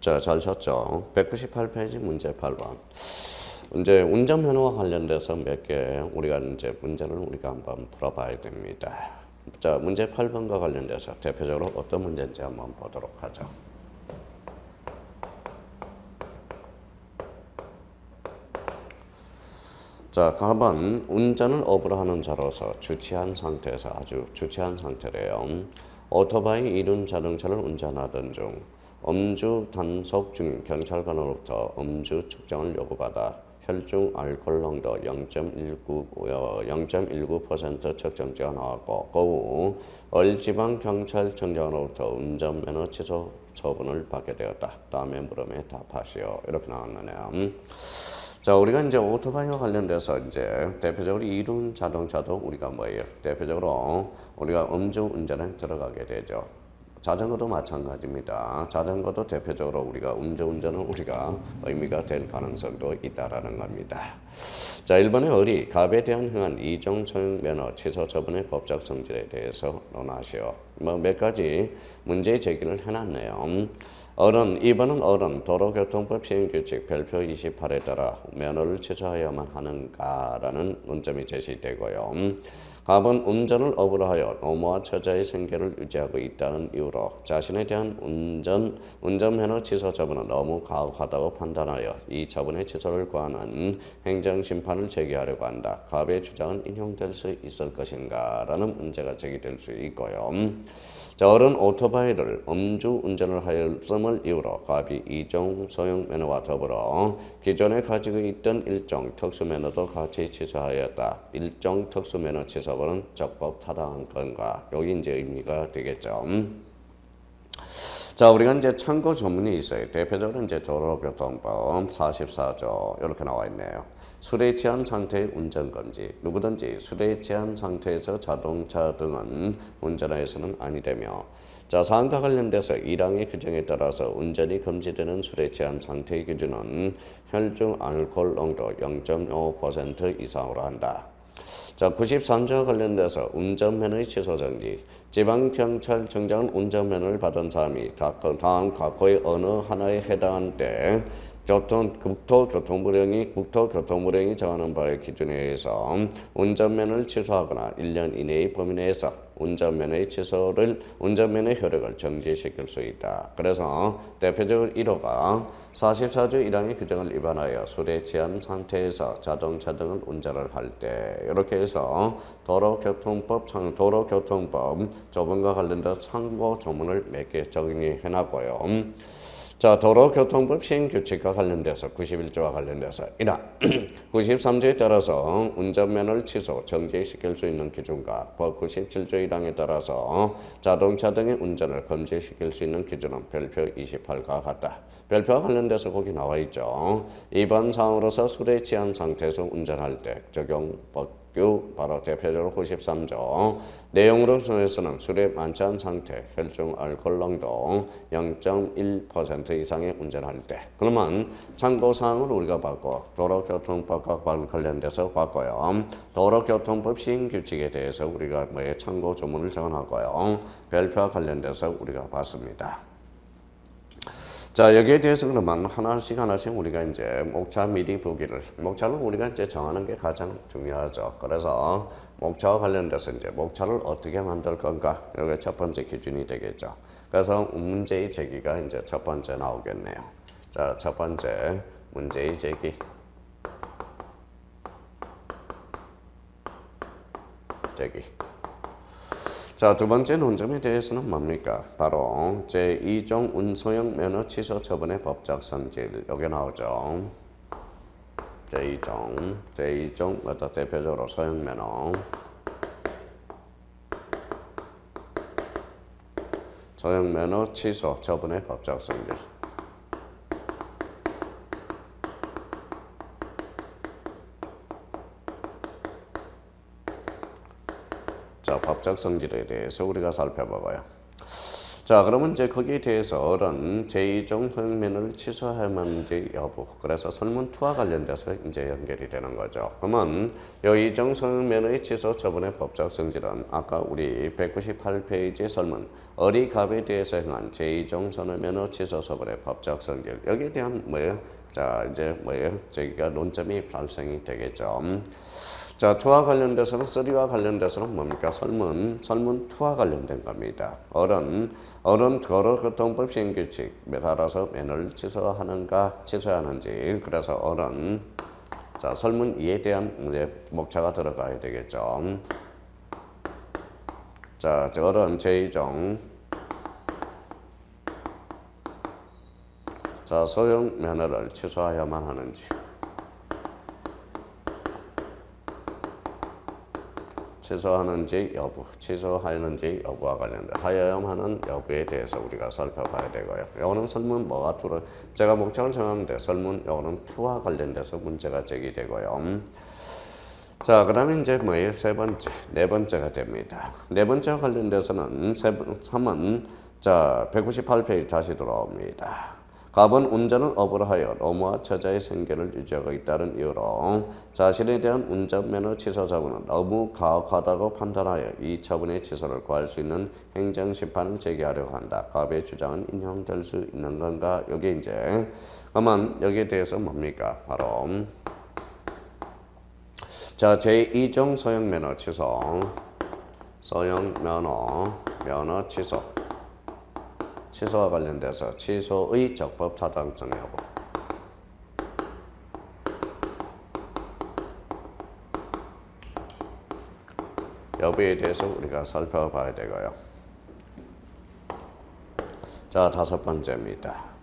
자, 잘 쳤죠? 198페이지 문제 8번. 이제 운전면허와 관련돼서 몇 개 우리가 이제 문제를 우리가 한번 풀어봐야 됩니다. 자, 문제 8번과 관련돼서 대표적으로 어떤 문제인지 한번 보도록 하죠. 자, 한번 운전을 업으로 하는 자로서 주체한 상태에서 아주 주체한 상태래요. 오토바이 이륜 자동차를 운전하던 중 음주 단속 중인 경찰관으로부터 음주 측정을 요구받아 혈중 알코올 농도 0.19% 측정지가 나왔고 그 후 을지방경찰청장으로부터 운전면허 취소 처분을 받게 되었다. 다음에 물음에 답하시오. 이렇게 나왔네요. 자, 우리가 이제 오토바이와 관련돼서 이제 대표적으로 이륜 자동차도 우리가 뭐예요? 대표적으로 우리가 음주 운전에 들어가게 되죠. 자전거도 마찬가지입니다. 자전거도 대표적으로 우리가 음주운전은 우리가 의미가 될 가능성도 있다라는 겁니다. 자, 1번의 어리, 갑에 대한 흥한 이종 소형 면허 취소 처분의 법적 성질에 대해서 논하시오. 뭐 몇 가지 문제 제기를 해놨네요. 어른, 2번은 어른, 도로교통법 시행규칙 별표 28에 따라 면허를 취소해야만 하는가라는 논점이 제시되고요. 갑은 운전을 업으로 하여 노모와 처자의 생계를 유지하고 있다는 이유로 자신에 대한 운전면허 취소 처분은 너무 가혹하다고 판단하여 이 처분의 취소를 구하는 행정심판을 제기하려고 한다. 갑의 주장은 인용될 수 있을 것인가? 라는 문제가 제기될 수 있고요. 자, 어른 오토바이를 음주 운전을 하였음을 이유로 갑이 이종 소형 면허와 더불어 기존에 가지고 있던 일종 특수 면허도 같이 취소하였다. 일종 특수 면허 취소는 적법 타당한 건가? 여기 이제 의미가 되겠죠. 자, 우리가 이제 참고 조문이 있어요. 대표적으로 이제 도로교통법 44조 이렇게 나와 있네요. 술에 취한 상태의 운전 금지. 누구든지 술에 취한 상태에서 자동차 등은 운전하여서는 아니되며. 자, 사항과 관련돼서 1항의 규정에 따라서 운전이 금지되는 술에 취한 상태의 기준은 혈중 알코올 농도 0.5% 이상으로 한다. 자, 93조와 관련돼서 운전면허의 취소 정지. 지방경찰청장은 운전면허를 받은 사람이 다음 각호의 어느 하나에 해당한 때 국토교통부령이 정하는 바의 기준에 의해서 운전면허를 취소하거나 1년 이내의 범위 내에서 운전면허의 효력을 정지시킬 수 있다. 그래서 대표적으로 1호가 44조 1항의 규정을 위반하여 술에 취한 상태에서 자동차 등을 운전을 할 때 이렇게 해서 도로교통법 조문과 관련된 참고 조문을 몇 개 정리해 놨고요. 자, 도로교통법 시행규칙과 관련돼서 91조와 관련돼서 1항 93조에 따라서 운전면허를 취소, 정지시킬 수 있는 기준과 법 97조 1항에 따라서 자동차 등의 운전을 금지시킬 수 있는 기준은 별표 28과 같다. 별표와 관련돼서 거기 나와 있죠. 이번 사항으로서 술에 취한 상태에서 운전할 때 적용 법규 바로 대표적으로 93조 내용으로 해서는 술에 만취한 상태, 혈중 알코올 농도 0.1% 이상의 운전할 때. 그러면 참고사항을 우리가 봤고 도로교통법과 관련돼서 봤고요. 도로교통법 시행규칙에 대해서 우리가 참고 조문을 정하고요. 별표와 관련돼서 우리가 봤습니다. 자, 여기에 대해서 그러면 하나씩 우리가 이제 목차 미리 보기를, 목차를 우리가 이제 정하는 게 가장 중요하죠. 그래서 목차와 관련돼서 이제 목차를 어떻게 만들 건가, 이게 첫 번째 기준이 되겠죠. 그래서 문제의 제기가 이제 첫 번째 나오겠네요. 자, 첫 번째 문제의 제기. 자, 두 번째 논점에 대해서는 뭡니까? 바로 제2종 운소형 면허 취소 처분의 법적 성질. 여기 나오죠. 제2종 대표적으로 소형 면허. 소형 면허 취소 처분의 법적 성질. 자, 법적 성질에 대해서 우리가 살펴봐봐요. 자, 그러면 이제 거기에 대해서 어른 제2종 허용면허를 취소해야만 하는지 여부. 그래서 설문2와 관련돼서 이제 연결이 되는 거죠. 그러면 이2종 허용면허의 취소 처분의 법적 성질은 아까 우리 198페이지 설문 어리갑에 대해서 행한 제2종 선언면허 취소 처분의 법적 성질. 여기에 대한 뭐예요? 자, 이제 뭐예요? 저기가 논점이 발생이 되겠죠. 자, 2와 관련돼서는 3와 관련돼서는 뭡니까? 설문 2와 관련된 겁니다. 어른 거로교통법 시행규칙에 따라서 면허를 취소해야 하는지. 그래서 어른 자, 설문 2에 대한 이제 목차가 들어가야 되겠죠. 자, 어른 제2종 자, 소형 면허를 취소해야만 하는지. 취소하는지 여부와 관련된 하여야 하는 여부에 대해서 우리가 살펴봐야 되고요. 이거는 설문 뭐가 주로 제가 목적을 정하는데 설문 이거는 2와 관련돼서 문제가 제기되고요. 자, 그다음에 이제 뭐예요? 네 번째가 됩니다. 네 번째와 관련돼서는 3은 자 198페이지 다시 돌아옵니다. 갑은 운전을 업으로 하여 노무와 처자의 생계를 유지하고 있다는 이유로 자신에 대한 운전면허 취소 처분은 너무 가혹하다고 판단하여 이 처분의 취소를 구할 수 있는 행정심판을 제기하려고 한다. 갑의 주장은 인용될 수 있는 건가? 여기 이제 그러면 여기에 대해서 뭡니까? 바로 자 제2종 소형면허 취소 면허 취소와 관련돼서 취소의 적법 타당성 여부. 여부에 대해서 우리가 살펴봐야 되고요. 자, 5번째입니다.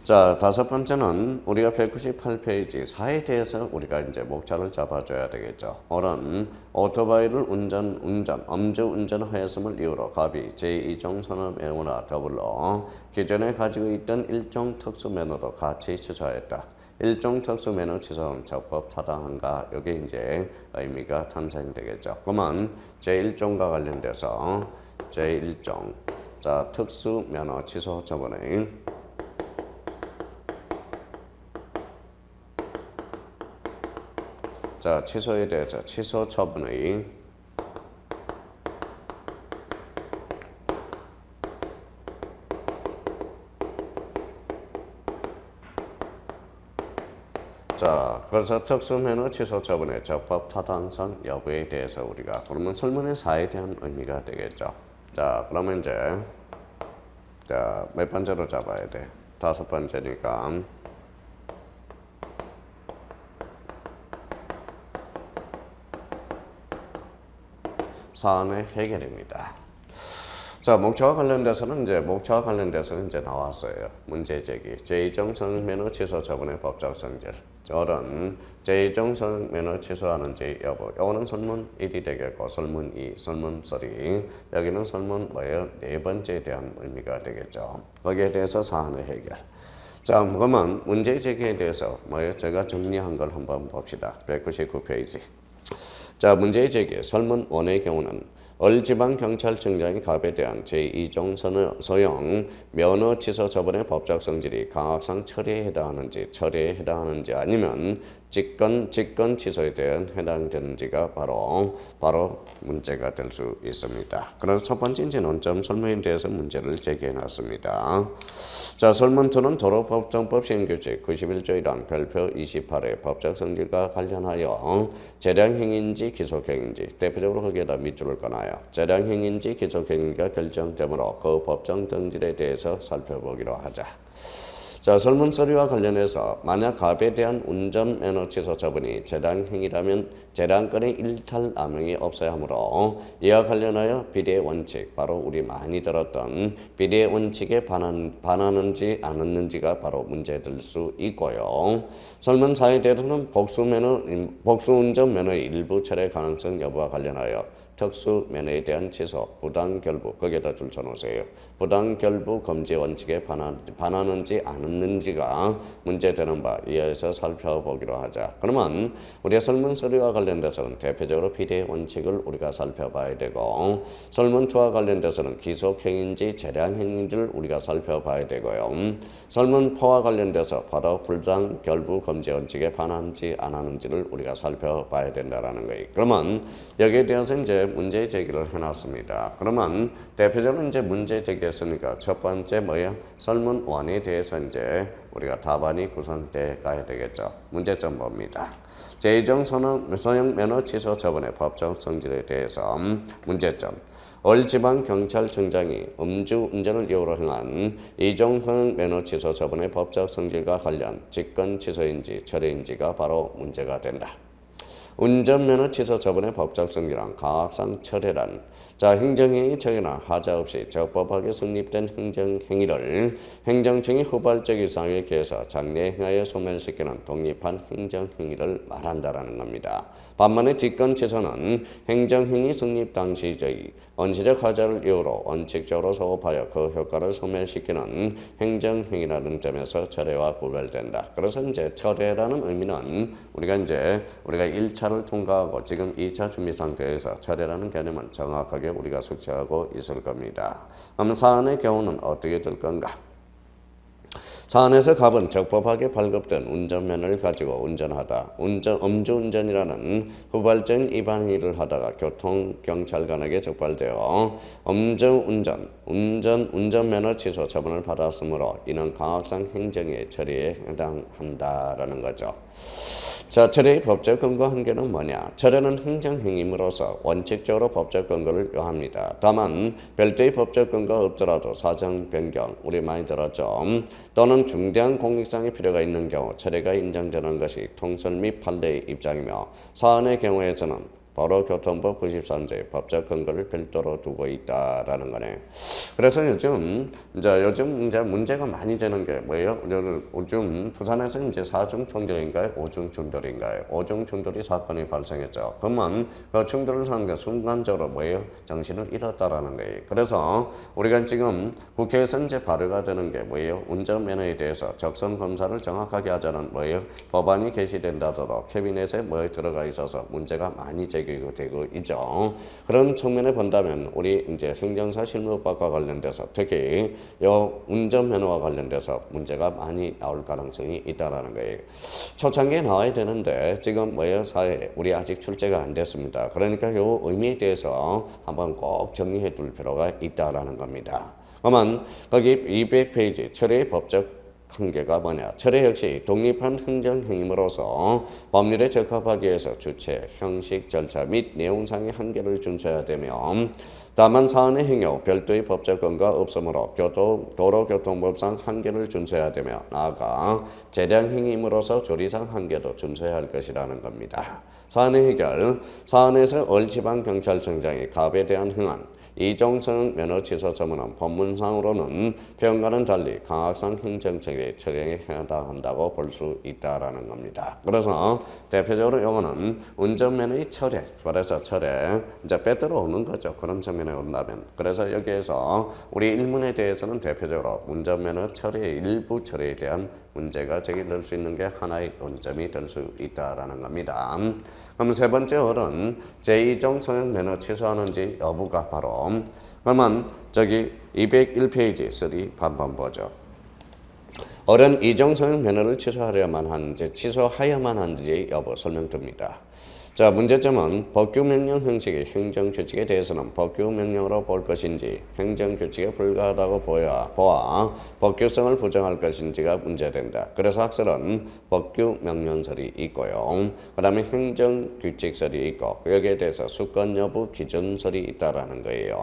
자, 5번째는 우리가 198페이지 4에 대해서 우리가 이제 목차를 잡아줘야 되겠죠. 어른 오토바이를 음주운전 하였음을 이유로 갑이 제2종 선언면허와 더불어 기존에 가지고 있던 일종 특수면허도 같이 취소했다. 일종 특수면허 취소는 적법 타당한가? 여기 이제 의미가 탄생되겠죠. 그러면 제1종과 관련돼서 제1종 자 특수면허 취소 처분의 자, 취소에 대해서 취소 처분의 자, 그래서 특수면허 취소 처분의 적법 타당성 여부에 대해서 우리가 그러면 설문의 4에 대한 의미가 되겠죠. 자, 그러면 이제 자, 몇 번째로 잡아야 돼? 5번째니까 사안의 해결입니다. 자, 목차와 관련돼서는 이제 나왔어요. 문제 제기. 제2종 선언면허 취소 처분의 법적 성질. 어른 제2종 선언면허 취소하는지 여부. 이거는 설문 1이 되겠고 설문 2, 설문 3. 여기는 설문 뭐예요? 네 번째에 대한 의미가 되겠죠. 거기에 대해서 사안의 해결. 자, 그러면 문제 제기에 대해서 뭐예요? 제가 정리한 걸 한번 봅시다. 199페이지. 자, 문제 제기. 설문 1의 경우는 을지방경찰청장이 갑에 대한 제2종 소형 면허 취소 처분의 법적 성질이 강학상 처리에 해당하는지 아니면 직권 취소에 대한 해당되는지가 바로 문제가 될 수 있습니다. 그래서 첫 번째 이제 논점 설문에 대해서 문제를 제기해 놨습니다. 자, 설문2는 도로법정법 시행규칙 91조 1항 별표 28의 법적 성질과 관련하여 재량행위인지 기속행위인지 대표적으로 거기에다 밑줄을 꺼놔요. 재량행위인지 기속행위가 결정되므로 그 법정 성질에 대해서 살펴보기로 하자. 자, 설문 서류와 관련해서 만약 갑에 대한 운전면허 취소 처분이 재량행위라면 재량권의 일탈 남용이 없어야 하므로 이와 관련하여 비례 원칙, 바로 우리 많이 들었던 비례 원칙에 반하는지 않았는지가 바로 문제될 수 있고요. 설문사에 대해서는 복수운전 면허의 일부 철회 가능성 여부와 관련하여 특수 면허에 대한 취소, 부당 결부 거기에다 줄 쳐놓으세요. 부당 결부 금지 원칙에 반하는지 안 없는지가 문제되는 바 이하에서 살펴보기로 하자. 그러면 우리가 설문 서류와 관련돼서는 대표적으로 비례 원칙을 우리가 살펴봐야 되고 설문 2와 관련돼서는 기속행위인지 재량행위인지를 우리가 살펴봐야 되고요. 설문 4와 관련돼서 바로 부당 결부 금지 원칙에 반하는지 안 하는지를 우리가 살펴봐야 된다라는 거예요. 그러면 여기에 대해서 이제 문제 제기를 해놨습니다. 그러면 대표적으로 이제 문제 제기했으니까 첫 번째 뭐예요? 설문 1에 대해서 이제 우리가 답안이 구성돼 가야 되겠죠. 문제점 봅니다. 제2종 소형 면허 취소 처분의 법적 성질에 대해서 문제점. 서울지방경찰청장이 음주운전을 이유로 행한 2종 소형 면허 취소 처분의 법적 성질과 관련 직권 취소인지 철회인지가 바로 문제가 된다. 운전면허 취소 처분의 법적 성질은 가학상 철회란 행정행위 처리나 하자 없이 적법하게 성립된 행정행위를 행정청이 후발적 이상에 기해서 장래에 행하여 소멸시키는 독립한 행정행위를 말한다라는 겁니다. 반면에 직권 취소는 행정행위 성립 당시의 원시적 하자를 이유로 원칙적으로 소급하여 그 효과를 소멸시키는 행정행위라는 점에서 철회와 구별된다. 그래서 이제 철회라는 의미는 우리가 1차를 통과하고 지금 2차 준비 상태에서 철회라는 개념은 정확하게 우리가 숙지하고 있을 겁니다. 그럼 사안의 경우는 어떻게 될 건가? 사안에서 갑은 적법하게 발급된 운전면허를 가지고 운전하다. 음주운전이라는 후발적인 위반 행위를 하다가 교통경찰관에게 적발되어 운전면허 취소 처분을 받았으므로 이는 강학상 행정의 처리에 해당한다라는 거죠. 자, 철회의 법적 근거 한계는 뭐냐? 철회는 행정행위임으로써 원칙적으로 법적 근거를 요합니다. 다만 별도의 법적 근거가 없더라도 사정 변경, 우리 많이 들었죠? 또는 중대한 공익상의 필요가 있는 경우 철회가 인정되는 것이 통설 및 판례의 입장이며 사안의 경우에서는 바로 교통법 93조의 법적 근거를 별도로 두고 있다라는 거네. 그래서 요즘 문제가 많이 되는 게 뭐예요? 요즘 부산에서 이제 4중 충돌인가요? 5중 충돌인가요? 5중 충돌이 사건이 발생했죠. 그러면 그 충돌을 하는 게 순간적으로 뭐예요? 정신을 잃었다라는 거예요. 그래서 우리가 지금 국회에서 이제 발의가 되는 게 뭐예요? 운전면허에 대해서 적성 검사를 정확하게 하자는 뭐예요? 법안이 게시된다더러 캐비넷에 들어가 있어서 문제가 많이 되고 있죠. 그런 측면에 본다면 우리 이제 행정사 실무법과 관련돼서 특히 운전면허와 관련돼서 문제가 많이 나올 가능성이 있다라는 거예요. 초창기에 나와야 되는데 지금 사회에 우리 아직 출제가 안 됐습니다. 그러니까 이 의미에 대해서 한번 꼭 정리해 둘 필요가 있다라는 겁니다. 그러면 거기 200페이지 철회의 법적 한계가 뭐냐? 철회 역시 독립한 행정행위로서 법률에 적합하기 위해서 주체, 형식, 절차 및 내용상의 한계를 준수해야 되며 다만 사안의 행위 별도의 법적 근거가 없으므로 도로교통법상 한계를 준수해야 되며 나아가 재량행위임으로써 조리상 한계도 준수해야 할 것이라는 겁니다. 사안의 해결, 사안에서 서울지방경찰청장이 갑에 대한 행한 2종 면허 취소 처분은 법문상으로는 표현과는 달리 강학상 행정처리의 처리에 해당한다고 볼 수 있다라는 겁니다. 그래서 대표적으로 이거는 운전면허의 철회, 그래서 철회 이제 빼들어 오는 거죠. 그런 측면에 온다면. 그래서 여기에서 우리 일문에 대해서는 대표적으로 운전면허 철회의 일부 철회에 대한 문제가 제기될 수 있는 게 하나의 논점이 될 수 있다라는 겁니다. 그럼 세 번째 어른 제2종 소형 면허 취소하는지 여부가 바로 그러면 201페이지 3 반반 보죠. 어른 2종 소형 면허를 취소하여야만 하는지 여부 설명드립니다. 자, 문제점은 법규명령 형식의 행정규칙에 대해서는 법규명령으로 볼 것인지 행정규칙에 불과하다고 보아 법규성을 부정할 것인지가 문제된다. 그래서 학설은 법규명령설이 있고요. 그 다음에 행정규칙설이 있고 여기에 대해서 수권 여부 기준설이 있다라는 거예요.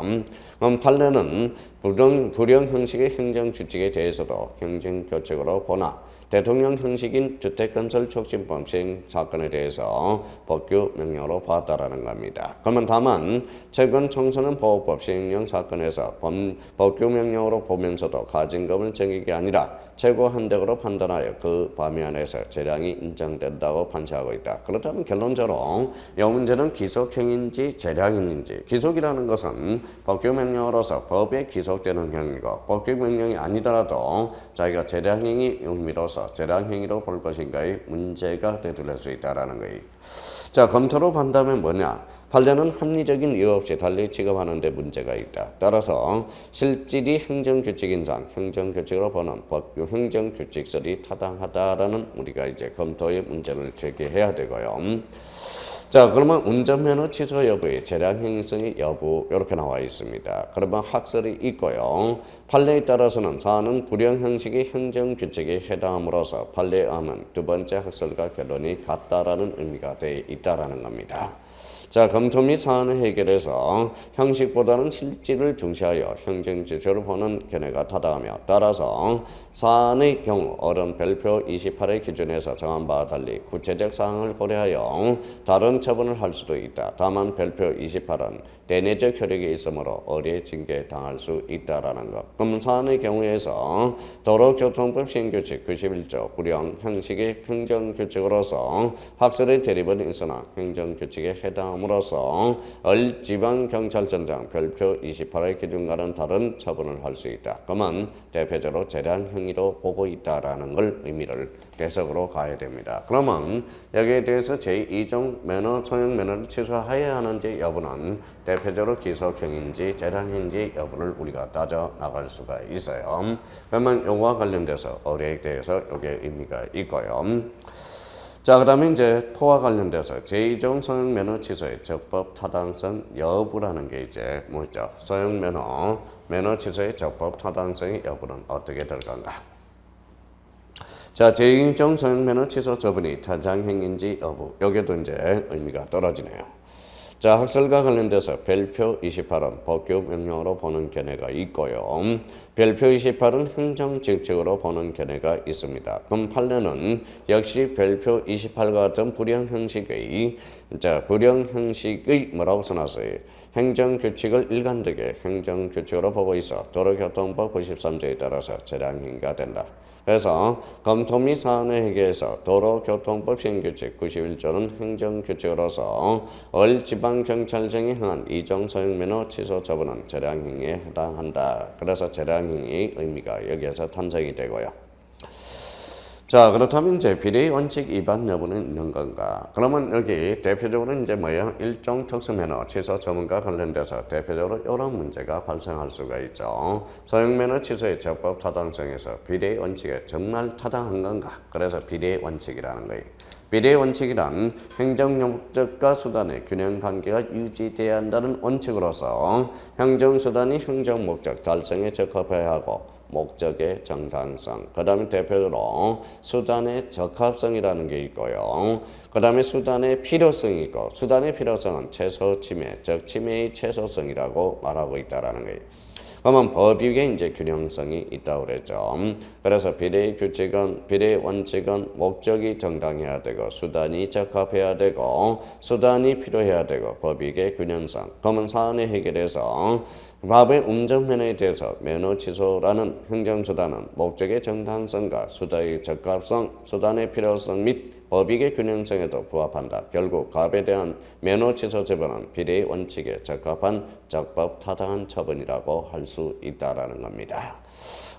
그럼 판례는 불령 형식의 행정규칙에 대해서도 행정규칙으로 보나 대통령 형식인 주택건설촉진법 시행 사건에 대해서 법규 명령으로 보았다라는 겁니다. 그러면 다만 최근 청소년 보호법 시행령 사건에서 법규 명령으로 보면서도 가진금을 정액이 아니라 최고 한도로 판단하여 그 범위 안에서 재량이 인정된다고 판시하고 있다. 그렇다면 결론적으로 이 문제는 기속형인지 재량형인지, 기속이라는 것은 법규 명령으로서 법에 기속되는 형이고 법규 명령이 아니더라도 자기가 재량형이 의미로서 재량행위로 볼 것인가의 문제가 되돌릴 수 있다라는 거예요. 자, 검토로 본다면 뭐냐? 판례는 합리적인 이유 없이 달리 취급하는 데 문제가 있다. 따라서 실질이 행정규칙인상 행정규칙으로 보는 법규 행정규칙설이 타당하다라는 우리가 이제 검토의 문제를 제기해야 되고요. 자, 그러면 운전면허 취소 여부의 재량행위성의 여부 이렇게 나와 있습니다. 그러면 학설이 있고요. 판례에 따라서는 사안은 불량 형식의 행정규칙에 해당함으로써 판례에 의하면 두 번째 학설과 결론이 같다라는 의미가 되어 있다라는 겁니다. 자, 검토 및 사안을 해결해서 형식보다는 실질을 중시하여 행정지표를 보는 견해가 타당하며 따라서 사안의 경우 어른 별표 28의 기준에서 정한 바와 달리 구체적 사항을 고려하여 다른 처분을 할 수도 있다. 다만 별표 28은 대내적 효력이 있으므로 어뢰 징계에 당할 수 있다라는 것. 그럼 사안의 경우에서 도로교통법 시행규칙 91조 불량 형식의 행정규칙으로서 학설의 대립은 있으나 행정규칙에 해당함으로써 지방경찰청장 별표 28의 기준과는 다른 처분을 할 수 있다. 그러면 대표적으로 재량행위로 보고 있다라는 걸 의미를 해석으로 가야 됩니다. 그러면 여기에 대해서 제2종 면허, 소형 면허를 취소해야 하는지 여부는 대표적으로 기속형인지 재량행인지 여부를 우리가 따져 나갈 수가 있어요. 그러면 요거와 관련돼서 어뢰에 대해서 요게 의미가 있고요. 자, 그 다음에 이제 토와 관련돼서 제2종 소형 면허 취소의 적법 타당성 여부라는 게 이제 뭐죠? 소형 면허 취소의 적법 타당성의 여부는 어떻게 될 건가? 자, 제2종 소형 면허 취소 처분이 타당행인지 여부, 여기에도 이제 의미가 떨어지네요. 자, 학설과 관련돼서 별표 28은 법규 명령으로 보는 견해가 있고요. 별표 28은 행정정책으로 보는 견해가 있습니다. 그럼 판례는 역시 별표 28과 같은 불량 형식의 뭐라고 써놨어요? 행정규칙을 일관되게 행정규칙으로 보고 있어 도로교통법 93조에 따라서 재량행위가 된다. 그래서 검토 및 사안을 해결해서 도로교통법 시행규칙 91조는 행정규칙으로서 지방경찰청이 행한 이종 소형 면허 취소 처분은 재량행위에 해당한다. 그래서 재량행위의 의미가 여기에서 탄생이 되고요. 자, 그렇다면 이제 비례의 원칙 위반 여부는 있는 건가? 그러면 여기 대표적으로 이제 뭐예요? 일종 특수면허 취소 처분과 관련돼서 대표적으로 이런 문제가 발생할 수가 있죠. 소형면허 취소의 적법 타당성에서 비례의 원칙에 정말 타당한 건가? 그래서 비례의 원칙이라는 거예요. 비례의 원칙이란 행정 목적과 수단의 균형 관계가 유지돼야 한다는 원칙으로서 행정수단이 행정 목적 달성에 적합해야 하고 목적의 정당성, 그 다음에 대표적으로 수단의 적합성이라는 게 있고요. 그 다음에 수단의 필요성이 있고 수단의 필요성은 최소 침해, 즉 침해의 최소성이라고 말하고 있다라는 거예요. 그러면 법익에 이제 균형성이 있다고 그랬죠. 그래서 비례의 원칙은 목적이 정당해야 되고 수단이 적합해야 되고 수단이 필요해야 되고 법익의 균형성. 그러면 사안을 해결해서 법의 운전면허에 대해서 면허 취소라는 행정수단은 목적의 정당성과 수단의 적합성, 수단의 필요성 및 법익의 균형성에도 부합한다. 결국 갑에 대한 면허 취소 처분은 비례의 원칙에 적합한 적법 타당한 처분이라고 할 수 있다라는 겁니다.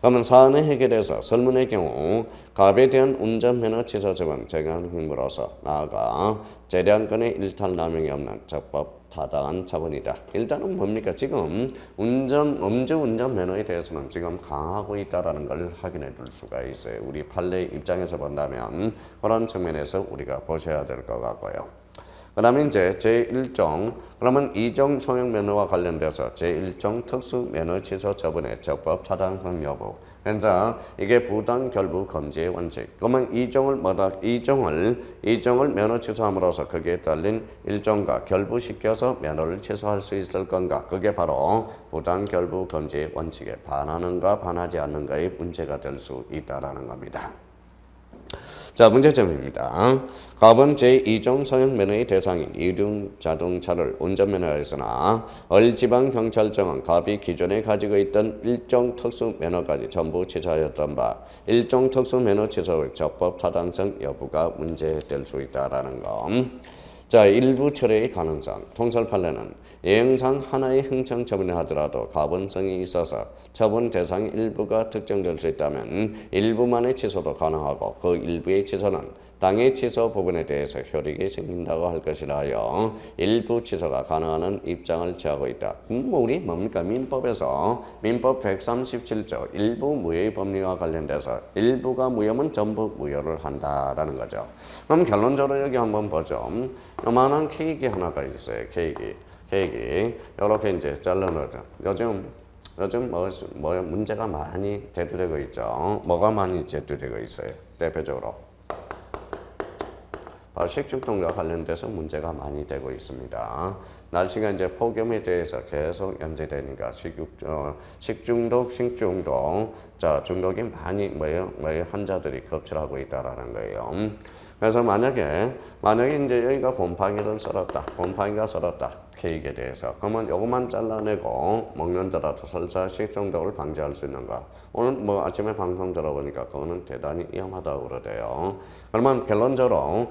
그러면 사안을 해결해서 설문의 경우 갑에 대한 운전면허 취소 처분 정한 행위로서 나아가 재량권의 일탈 남용이 없는 적법 타당한 처분이다. 일단은 뭡니까? 지금 음주운전 면허에 대해서는 지금 강하고 있다라는 걸 확인해 줄 수가 있어요. 우리 판례 입장에서 본다면 그런 측면에서 우리가 보셔야 될 것 같고요. 그 다음에 이제 제1종, 그러면 2종 소형 면허와 관련돼서 제1종 특수 면허 취소 처분의 적법 타당성 여부. 그러니까 이게 부당 결부 금지의 원칙. 그러면 2종을 면허 취소함으로써 거기에 딸린 1종과 결부시켜서 면허를 취소할 수 있을 건가? 그게 바로 부당 결부 금지의 원칙에 반하는가 반하지 않는가의 문제가 될 수 있다라는 겁니다. 자, 문제점입니다. 갑은 제2종 소형 면허의 대상인 이륜 자동차를 운전면허했으나 을지방경찰청은 갑이 기존에 가지고 있던 일종 특수 면허까지 전부 취소하였던 바 일종 특수 면허 취소의 적법 타당성 여부가 문제될 수 있다라는 것. 자, 일부 철회의 가능성. 통설 판례는 예형상 하나의 흥청 처분을 하더라도 가분성이 있어서 처분 대상 일부가 특정될 수 있다면 일부만의 취소도 가능하고 그 일부의 취소는 당의 취소 부분에 대해서 효력이 생긴다고 할 것이라 하여 일부 취소가 가능한 입장을 취하고 있다. 우리 뭡니까? 민법에서 민법 137조 일부 무효의 법리와 관련돼서 일부가 무효면 전부 무효를 한다라는 거죠. 그럼 결론적으로 여기 한번 보죠. 요만한 케이크 하나가 있어요. 케이크 이렇게 이제 잘라놓죠. 요즘 뭐 문제가 많이 대두되고 있죠. 뭐가 많이 대두되고 있어요. 대표적으로 식중독과 관련돼서 문제가 많이 되고 있습니다. 날씨가 이제 폭염에 대해서 계속 연재되니까 식중독, 자 중독이 많이 환자들이 급출하고 있다라는 거예요. 그래서 만약에 이제 여기가 곰팡이가 썰었다 케이크에 대해서 그러면 요것만 잘라내고 먹는다라도 설사 식중독을 방지할 수 있는가? 오늘 뭐 아침에 방송 들어보니까 그거는 대단히 위험하다고 그러대요. 그러면 결론적으로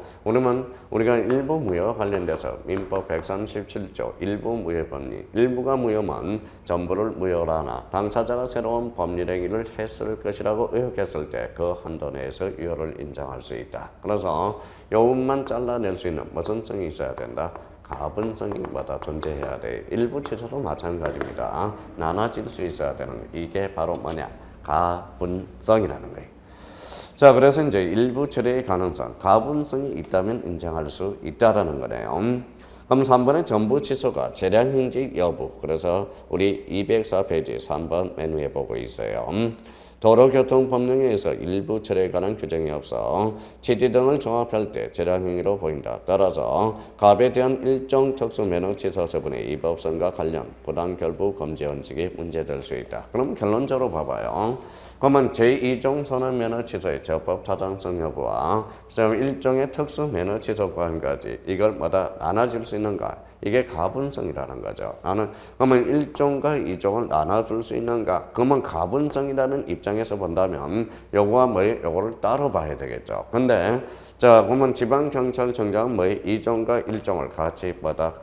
우리가 일부 무효 관련돼서 민법 137조 일부 무효 법리 일부가 무효면 전부를 무효로 하나 당사자가 새로운 법률 행위를 했을 것이라고 의혹했을 때 그 한도 내에서 유효를 인정할 수 있다. 그래서 요것만 잘라낼 수 있는 무슨 성이 있어야 된다? 가분성이 존재해야 돼. 일부 취소도 마찬가지입니다. 나눠질 수 있어야 되는 거. 이게 바로 뭐냐? 가분성이라는 거예요. 자, 그래서 이제 일부 처리의 가능성, 가분성이 있다면 인정할 수 있다라는 거네요. 그럼 3번의 전부 취소가 재량행직 여부. 그래서 우리 204페이지 3번 메뉴에 보고 있어요. 도로교통법령에서 일부 처리에 관한 규정이 없어 취지 등을 종합할 때 재량행위로 보인다. 따라서 갑에 대한 일종 특수면허 취소 처분의 위법성과 관련 부당결부 금지 원칙이 문제될 수 있다. 그럼 결론적으로 봐봐요. 그러면 제2종 선언면허 취소의 적법 타당성 여부와 일종의 특수면허 취소과 한 가지 이걸 나눠질 수 있는가? 이게 가분성이라는 거죠. 그러면 1종과 2종을 나눠줄 수 있는가? 그러면 가분성이라는 입장에서 본다면 요거와 요거를 따로 봐야 되겠죠. 근데 자, 그러면 지방경찰청장은 2종과 1종을 같이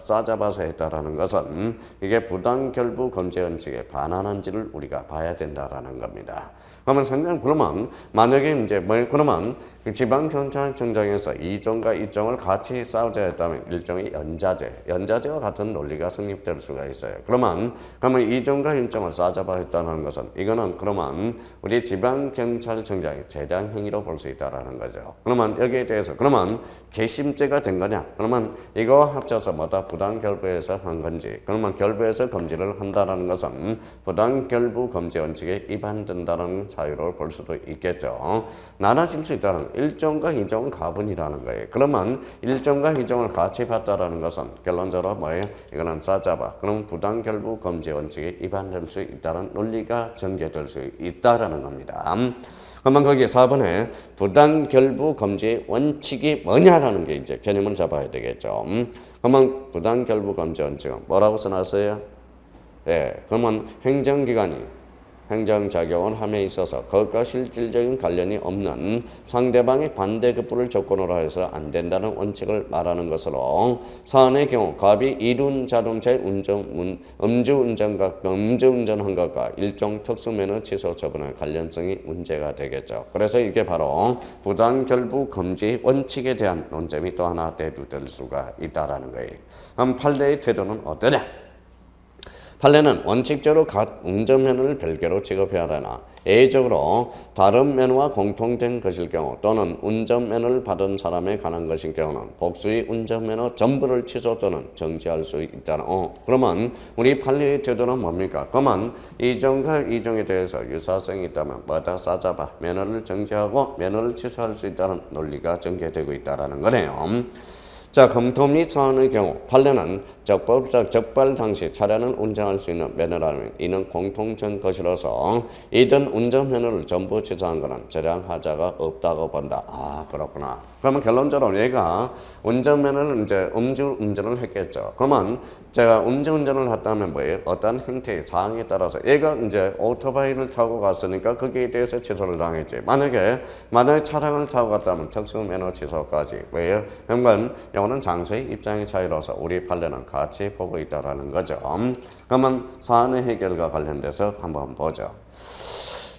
싸잡아서 했다라는 것은 이게 부당결부 금지 원칙에 반하는지를 우리가 봐야 된다라는 겁니다. 그러면 만약에 이제 그러면 지방경찰청장에서 2종과 1종을 같이 싸우자 했다면 일종의 연자제와 같은 논리가 성립될 수가 있어요. 그러면 2종과 1종을 싸잡아 했다는 것은 이거는 그러면 우리 지방경찰청장의 재량 행위로 볼 수 있다라는 거죠. 그러면 여기에 대해서 그러면 개심죄가 된 거냐? 그러면 이거 합쳐서 부당결부에서 한 건지 그러면 결부에서 금지를 한다는 것은 부당결부 금지 원칙에 위반된다는 사유로 볼 수도 있겠죠. 나눠질 수 있다는 1종과 2종은 가분이라는 거예요. 그러면 1종과 2종을 같이 봤다라는 것은 결론적으로 뭐예요? 이거는 싸잡아. 그럼 부당결부 금지 원칙에 위반될 수 있다는 논리가 전개될 수 있다라는 겁니다. 그러면 거기 4번에 부당결부 금지 원칙이 뭐냐라는 게 이제 개념을 잡아야 되겠죠. 그러면 부당결부 금지 원칙은 뭐라고 써놨어요? 네, 그러면 행정기관이 행정작용을 함에 있어서 그것과 실질적인 관련이 없는 상대방의 반대급부를 조건으로 해서 안 된다는 원칙을 말하는 것으로 사안의 경우 갑이 이륜 자동차의 음주운전한 것과 일종 특수면허 취소 처분의 관련성이 문제가 되겠죠. 그래서 이게 바로 부당결부 금지 원칙에 대한 논점이 또 하나 대두될 수가 있다라는 거예요. 그럼 판례의 태도는 어떠냐? 판례는 원칙적으로 각 운전면허를 별개로 취급해야 하나 예외적으로 다른 면허와 공통된 것일 경우 또는 운전면허를 받은 사람에 관한 것인 경우는 복수의 운전면허 전부를 취소 또는 정지할 수 있다는 그러면 우리 판례의 태도는 뭡니까? 그러면 이종과 이종에 대해서 유사성이 있다면 싸잡아 면허를 정지하고 면허를 취소할 수 있다는 논리가 전개되고 있다는 거네요. 자, 검토 및 소환의 경우 판례는 적발 당시 차량을 운전할 수 있는 면허라면 이는 공통된 것이라서 이든 운전면허를 전부 취소한 것은 차량 하자가 없다고 본다. 아, 그렇구나. 그러면 결론적으로 얘가 운전면허를 이제 음주운전을 했겠죠. 그러면 제가 음주운전을 했다면 뭐예요? 어떤 행태의 사항에 따라서 얘가 이제 오토바이를 타고 갔으니까 거기에 대해서 취소를 당했지. 만약에 차량을 타고 갔다면 특수면허 취소까지. 왜요? 그러면 이거는 장소의 입장의 차이로서 우리 판례는 같이 보고 있다라는 거죠. 그러면 사안의 해결과 관련돼서 한번 보죠.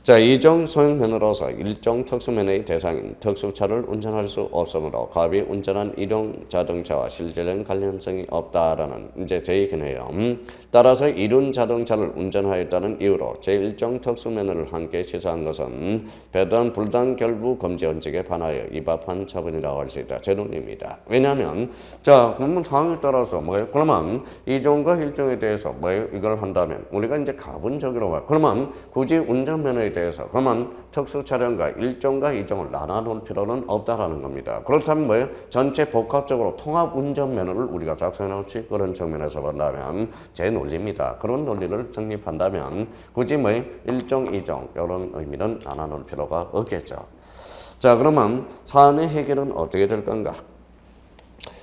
자, 이종 소형면허로서 일종 특수면허의 대상인 특수차를 운전할 수 없으므로 갑이 운전한 이동 자동차와 실질적인 관련성이 없다라는 이제 제2기네요. 따라서 이륜 자동차를 운전하였다는 이유로 제1종 특수면허를 함께 취소한 것은 배단 불단 결부 금지 원칙에 반하여 위법한 처분이라고 할 수 있다. 제 논리입니다. 왜냐하면 자, 그러면 상황에 따라서 뭐예요? 그러면 이종과 일종에 대해서 뭐예요? 이걸 한다면 우리가 이제 가분적으로 봐. 그러면 굳이 운전면허에 대해서 그러면 특수 차량과 일종과 이종을 나눠놓을 필요는 없다라는 겁니다. 그렇다면 뭐예요? 전체 복합적으로 통합 운전면허를 우리가 작성해 놓지 그런 측면에서 본다면 제 논리입니다. 그런 논리를 정립한다면 굳이 뭐예요? 일종, 이종 이런 의미는 나눠놓을 필요가 없겠죠. 자, 그러면 사안의 해결은 어떻게 될 건가?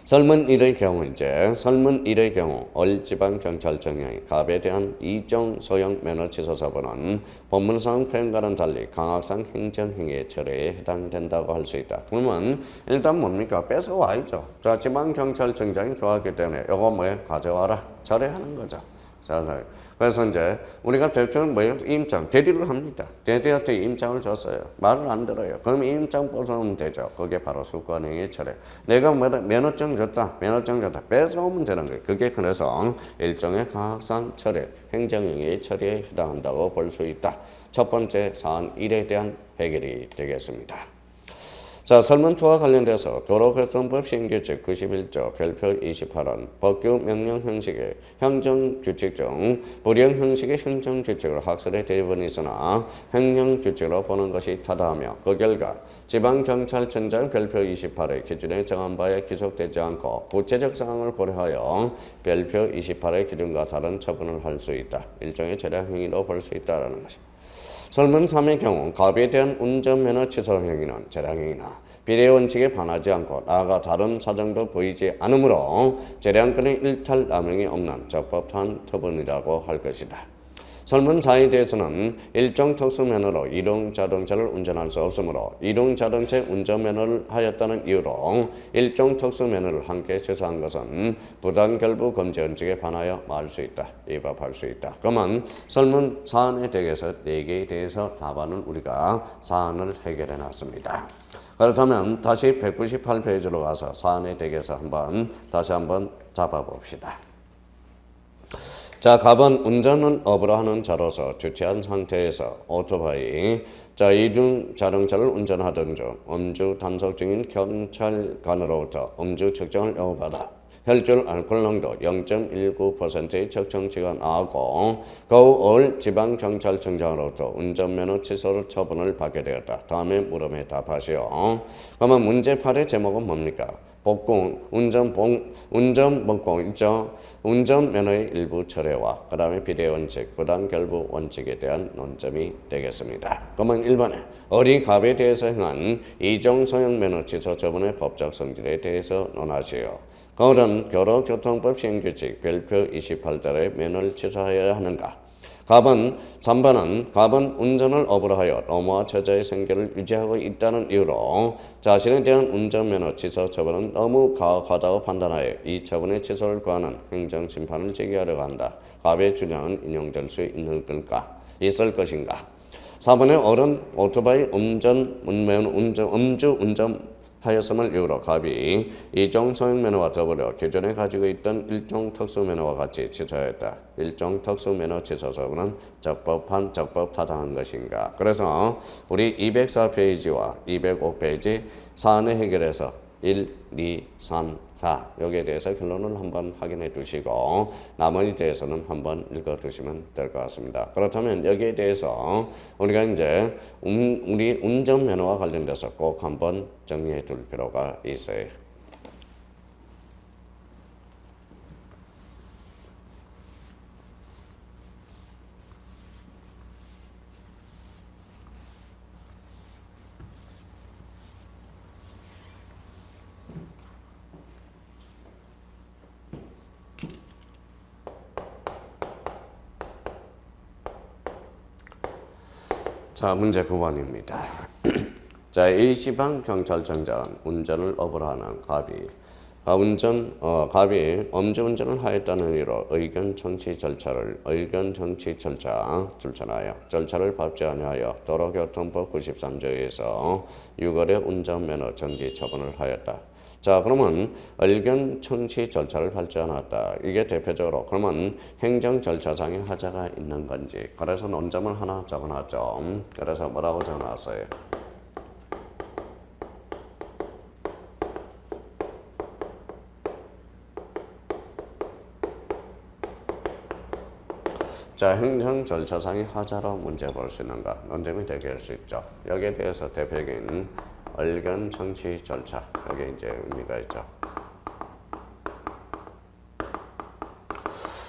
설문 1의 경우 얼지방경찰청의 갑에 대한 이종 소형 면허 취소 처분은 법문상 표현과는 달리 강학상 행정행위의 철회에 해당된다고 할 수 있다. 그러면 일단 뭡니까? 뺏어와야죠. 자, 지방경찰청장이 좋아하기 때문에 이거 뭐예요? 가져와라. 철회하는 거죠. 자, 그래서 이제 우리가 대표는 뭐예요? 임장, 대리를 합니다. 대리한테 임장을 줬어요. 말을 안 들어요. 그럼 임장 뺏어오면 되죠. 그게 바로 수권행위 철회. 내가 면허증 줬다. 뺏어오면 되는 거예요. 그게 그래서 일종의 강학상 철회, 행정행위 철회에 해당한다고 볼 수 있다. 첫 번째 사안 1에 대한 해결이 되겠습니다. 자, 설문2와 관련돼서 도로교통법 시행규칙 91조 별표 28은 법규 명령 형식의 행정규칙 중 불이행 형식의 행정규칙으로 학설의 대부분이 있으나 행정규칙으로 보는 것이 타당하며 그 결과 지방경찰청장 별표 28의 기준에 정한 바에 기속되지 않고 구체적 상황을 고려하여 별표 28의 기준과 다른 처분을 할 수 있다. 일종의 재량행위로 볼 수 있다는 것입니다. 설문 3의 경우 갑에 대한 운전면허 취소 행위는 재량행위나 비례 원칙에 반하지 않고 나아가 다른 사정도 보이지 않으므로 재량권의 일탈 남용이 없는 적법한 처분이라고 할 것이다. 설문 4에 대해서는 일종 특수면허로 이동자동차를 운전할 수 없으므로 이동자동차 운전면허를 하였다는 이유로 일종 특수면허를 함께 취소한 것은 부당결부 금지 원칙에 반하여 말 수 있다. 위법할 수 있다. 그러면 설문 사안에 대해서 4개에 대해서 답안을 우리가 사안을 해결해 놨습니다. 그렇다면 다시 198페이지로 가서 사안에 대해서 다시 한번 잡아봅시다. 자, 갑은 운전은 업으로 하는 자로서 주체한 상태에서 오토바이, 자, 이중 자동차를 운전하던 중 음주 단속 중인 경찰관으로부터 음주 측정을 요구받아 혈중 알코올 농도 0.19%의 측정치가 나왔고 그 후 지방경찰청장으로부터 운전면허 취소 처분을 받게 되었다. 다음에 물음에 답하시오. 그러면 문제 8의 제목은 뭡니까? 복공, 운전복공 있죠? 운전면허의 일부 철회와 그 다음에 비례원칙, 부당결부 원칙에 대한 논점이 되겠습니다. 그러면 1번에 어린 갑에 대해서 행한 이종 소형면허 취소 처분의 법적 성질에 대해서 논하시오. 그럼 도로교통법 시행규칙 별표 28대의 면허를 취소하여야 하는가? 3번은 갑은 운전을 업으로 하여 노무와 처자의 생계를 유지하고 있다는 이유로 자신에 대한 운전면허 취소 처분은 너무 가혹하다고 판단하여 이 처분의 취소를 구하는 행정심판을 제기하려고 한다. 갑의 주장은 인용될 수 있을 것인가? 4번에 어른 오토바이 음주 운전 하였음을 이유로 갑이 이종 소형면허와 더불어 기존에 가지고 있던 일종 특수면허와 같이 취소하였다. 일종 특수면허 취소 처분은 적법 타당한 것인가? 그래서 우리 204페이지와 205페이지 사안을 해결해서 1, 2, 3, 4 여기에 대해서 결론을 한번 확인해 두시고 나머지 대해서는 한번 읽어 두시면 될 것 같습니다. 그렇다면 여기에 대해서 우리가 이제 우리 운전면허와 관련돼서 꼭 한번 정리해 둘 필요가 있어요. 자, 문제 9번입니다. 자, A지방경찰청장 운전을 업으로 하는 갑이 음주운전을 하였다는 이유로 의견 청취 절차를 출전하여 절차를 밟지 아니하여 도로교통법 93조에서 6월에 운전면허 정지 처분을 하였다. 자, 그러면 의견 청취 절차를 밟지 않았다. 이게 대표적으로 그러면 행정 절차상의 하자가 있는 건지. 그래서 논점을 하나 적어놨죠. 그래서 뭐라고 적어놨어요? 자, 행정 절차상의 하자로 문제 볼 수 있는가? 논점이 되게 할 수 있죠. 여기에 대해서 대표적인 의견 청취 절차, 여기 이제 의미가 있죠.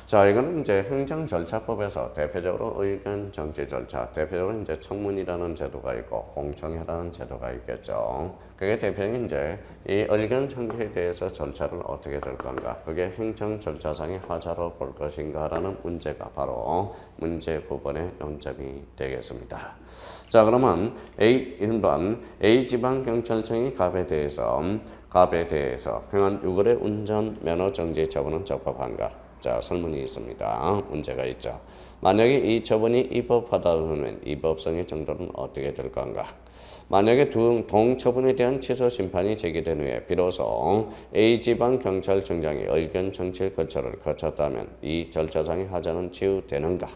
자, 이거는 이제 행정절차법에서 대표적으로 의견 정치 절차, 대표적으로 이제 청문이라는 제도가 있고 공청회라는 제도가 있겠죠. 그게 대표적인 이제 이 의견 청취에 대해서 절차를 어떻게 될 건가, 그게 행정절차상의 하자로 볼 것인가라는 문제가 바로 문제 9번의 논점이 되겠습니다. 자, 그러면 일반 A지방경찰청이 갑에 대해서 행한 6월의 운전면허 정지 처분은 적법한가? 자, 설문이 있습니다. 문제가 있죠. 만약에 이 처분이 입법하다면 입법성의 정도는 어떻게 될 건가? 만약에 동처분에 대한 취소 심판이 제기된 후에 비로소 A지방경찰청장이 의견 청취 절차를 거쳤다면 이 절차상의 하자는 치유되는가?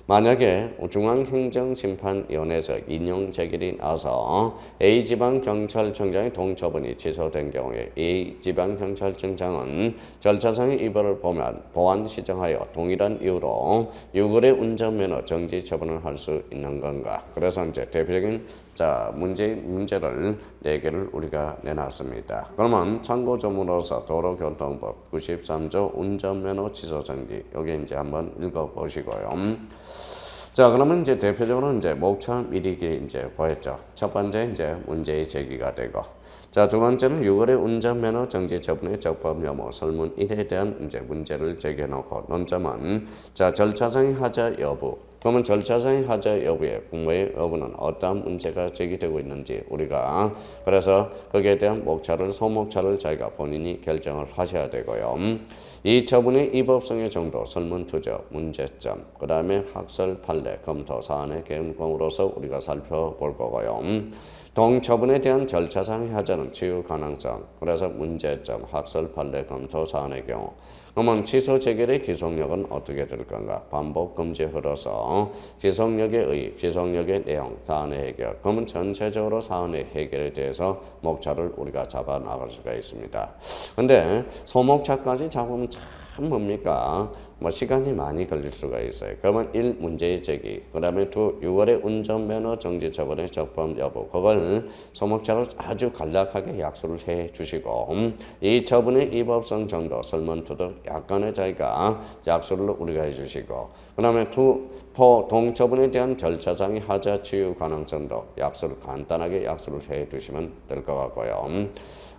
만약에 중앙행정심판위원회에서 인용 재결이 나서 A지방경찰청장의 동처분이 취소된 경우에 A지방경찰청장은 절차상의 위반을 보면 보완 시정하여 동일한 이유로 6월의 운전면허 정지 처분을 할 수 있는 건가? 그래서 이제 대표적인 문제를 4개를 우리가 내놨습니다. 그러면 참고점으로서 도로교통법 93조 운전면허 취소 정지, 여기 이제 한번 읽어보시고요. 자, 그러면 이제 대표적으로 이제 목차 미리기 이제 보였죠. 첫 번째 이제 문제의 제기가 되고, 자, 두 번째는 6월의 운전면허 정지 처분의 적법 여부 설문 1에 대한 이제 문제를 제기해놓고 논점은 자, 절차상의 하자 여부. 그러면 절차상의 하자 여부에 부모의 여부는 어떠한 문제가 제기되고 있는지 우리가 그래서 거기에 대한 소목차를 자기가 본인이 결정을 하셔야 되고요. 이 처분의 입법성의 정도 설문 투적 문제점, 그 다음에 학설 판례 검토 사안의 경우로서 우리가 살펴볼 거고요. 동처분에 대한 절차상의 하자는 치유 가능성, 그래서 문제점, 학설 판례 검토 사안의 경우. 그러면 취소 재결의 기속력은 어떻게 될 건가? 반복 금지 흐려서 기속력의 의의, 기속력의 내용, 사안의 해결. 그러면 전체적으로 사안의 해결에 대해서 목차를 우리가 잡아 나갈 수가 있습니다. 근데 소목차까지 잡으면 참 뭡니까? 시간이 많이 걸릴 수가 있어요. 그러면 1. 문제의 제기, 그 다음에 2. 6월의 운전면허 정지 처분의 적법 여부, 그걸 소목차로 아주 간략하게 약수를 해 주시고 이 처분의 입법성 정도 설문 투득 약간의 자기가 약수를 우리가 해 주시고, 그 다음에 2. 동처분에 대한 절차상의 하자 치유 가능성도 간단하게 약수를 해 주시면 될 것 같고요.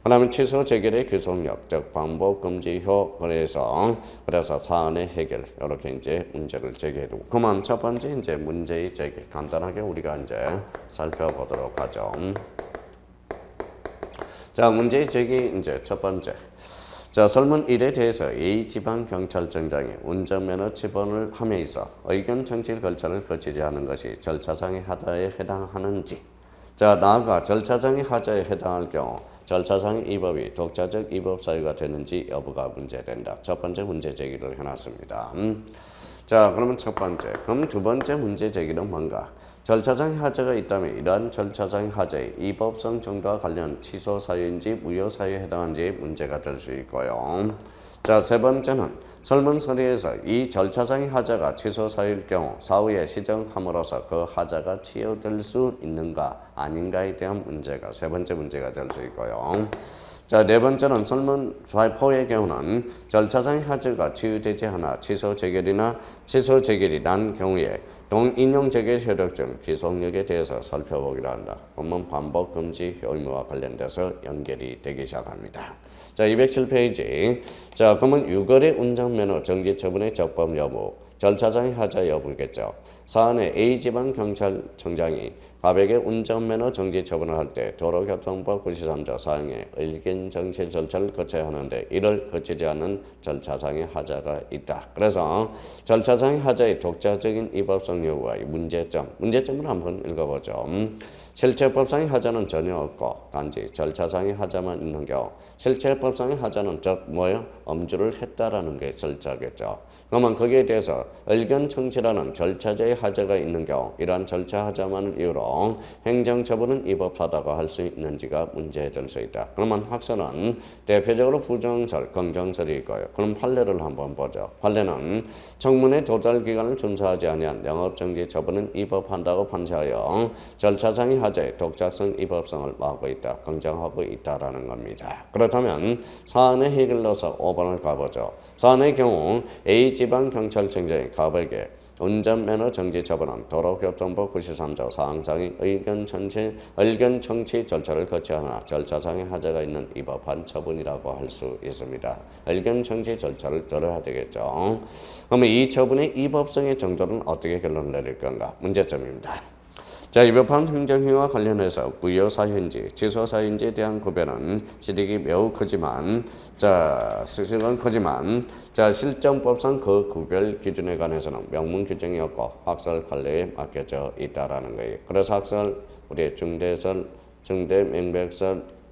그 다음에 취소 재결의 기속력, 즉 반복 금지효, 그래서 사안의 해결, 이렇게 이제 문제를 제기해두고, 그만 첫 번째 이제 문제의 제기 간단하게 우리가 이제 살펴보도록 하죠. 자, 문제의 제기 이제 첫 번째. 자, 설문 1에 대해서 A지방경찰청장이 운전면허 처분을 함에 있어 의견 청취 절차를 거치지 않은 것이 절차상의 하자에 해당하는지. 자, 나아가 절차상의 하자에 해당할 경우 절차상의 위법이 독자적 위법 사유가 되는지 여부가 문제된다. 첫 번째 문제 제기를 해놨습니다. 자, 그러면 첫 번째. 그럼 두 번째 문제 제기는 뭔가? 절차상의 하자가 있다면 이러한 절차상의 하자의 위법성 정도와 관련 취소 사유인지 무효 사유에 해당하는지 문제가 될 수 있고요. 자, 세 번째는 설문 서류에서 이 절차상의 하자가 취소 사유일 경우 사후에 시정함으로써 그 하자가 치유될 수 있는가 아닌가에 대한 문제가 세 번째 문제가 될 수 있고요. 자, 네 번째는 설문 4의 경우는 절차상의 하자가 치유되지 않아 취소 재결이 난 경우에 동인용 재결 효력증 기속력에 대해서 살펴보기로 한다. 그러면 반복 금지 의무와 관련돼서 연결이 되기 시작합니다. 자, 207페이지. 자, 그러면 6월의 운전면허 정지 처분의 적법 여부. 절차상의 하자 여부겠죠. 사안의 A지방경찰청장이 갑에게 운전면허 정지 처분을 할 때 도로교통법 93조 사항에 의견 정치 절차를 거쳐야 하는데 이를 거치지 않는 절차상의 하자가 있다. 그래서 절차상의 하자의 독자적인 위법성 여부와 문제점을 한번 읽어보죠. 실체법상의 하자는 전혀 없고 단지 절차상의 하자만 있는 경우 실체법상의 하자는 즉 뭐예요? 엄주를 했다라는 게 절차겠죠. 그러면 거기에 대해서 의견 청취라는 절차자의 하자가 있는 경우 이러한 절차 하자만을 이유로 행정처분은 위법하다고 할 수 있는지가 문제될 수 있다. 그러면 학설은 대표적으로 부정설, 긍정설이 있고요. 그럼 판례를 한번 보죠. 판례는 청문회 도달기간을 준수하지 아니한 영업정지 처분은 위법한다고 판시하여 절차상의 하자의 독자성 위법성을 막고 있다. 긍정하고 있다라는 겁니다. 그렇다면 사안의 해결로서 5번을 가보죠. 사안의 경우 A지방경찰청장이 갑에게 운전면허 정지 처분은 도로교통법 93조 사항상의 의견 청취 절차를 거치 하나 절차상의 하자가 있는 위법한 처분이라고 할 수 있습니다. 의견 청취 절차를 들어야 되겠죠. 그러면 이 처분의 위법성의 정도는 어떻게 결론을 내릴 건가? 문제점입니다. 자, 위법한 행정행위와 관련해서 부여 사유인지 취소 사유인지에 대한 구별은 실익이 매우 크지만 실정법상 그 구별 기준에 관해서는 명문 규정이 없고 학설 판례에 맡겨져 있다라는 거예요. 그래서 학설 우리의 중대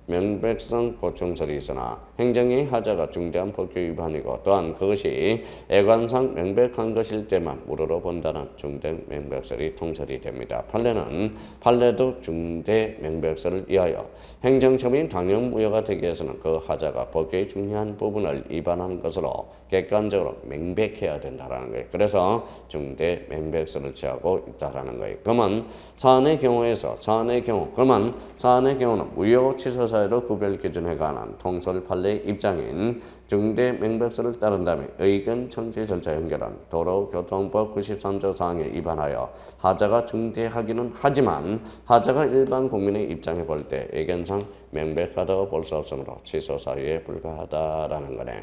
명백성 보충설이 있으나 행정의 하자가 중대한 법규 위반이고 또한 그것이 애관상 명백한 것일 때만 무료로 본다는 중대 명백설이 통설이 됩니다. 판례도 중대 명백설을 위하여 행정처분이 당연무효가 되기 위해서는 그 하자가 법규의 중요한 부분을 위반한 것으로 객관적으로 명백해야 된다라는 거예요. 그래서 중대 명백설을 취하고 있다라는 거예요. 그러면 사안의 경우는 무효 취소 사유로 구별 기준에 관한 통설 판례의 입장인 중대 명백설을 따른다면 의견 청취 절차 연결한 도로교통법 93조 사항에 위반하여 하자가 중대하기는 하지만 하자가 일반 국민의 입장에 볼 때 의견상 명백하다고 볼 수 없으므로 취소 사유에 불과하다라는 거네요.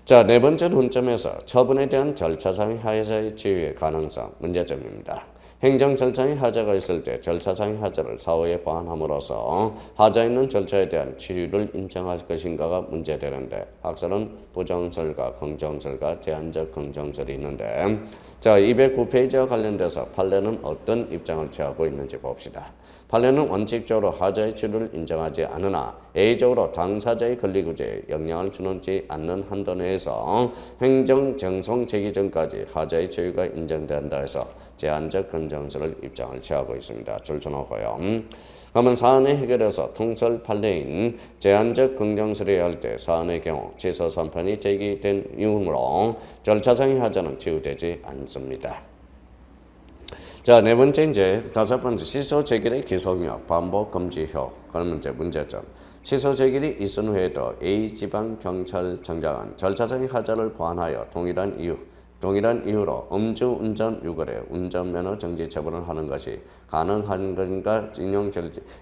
자, 네 번째 논점에서 처분에 대한 절차상의 하자의 지위의 가능성, 문제점입니다. 행정 절차의 하자가 있을 때 절차상의 하자를 사후에 보완함으로써 하자 있는 절차에 대한 치유를 인정할 것인가가 문제되는데 학설은 부정설과 긍정설과 제한적 긍정설이 있는데 자, 209페이지와 관련돼서 판례는 어떤 입장을 취하고 있는지 봅시다. 판례는 원칙적으로 하자의 치유를 인정하지 않으나 A적으로 당사자의 권리구제에 영향을 주지 않는 한도 내에서 행정정송 제기 전까지 하자의 치유가 인정된다 해서 제한적 긍정설을 입장을 취하고 있습니다. 줄쳐놓고요. 그러면 사안의 해결에서 통설 판례인 제한적 긍정설에 할 때 사안의 경우 취소 선판이 제기된 이유로 절차상의 하자는 치유되지 않습니다. 자, 네 번째 다섯 번째 취소 제기의 기속력, 반복 금지효. 그러면 문제점. 취소 제기이 있은 후에도 A지방경찰청장은 절차상의 하자를 보완하여 동일한 이유로 음주운전 유골에 운전면허 정지 처분을 하는 것이 가능한 것인가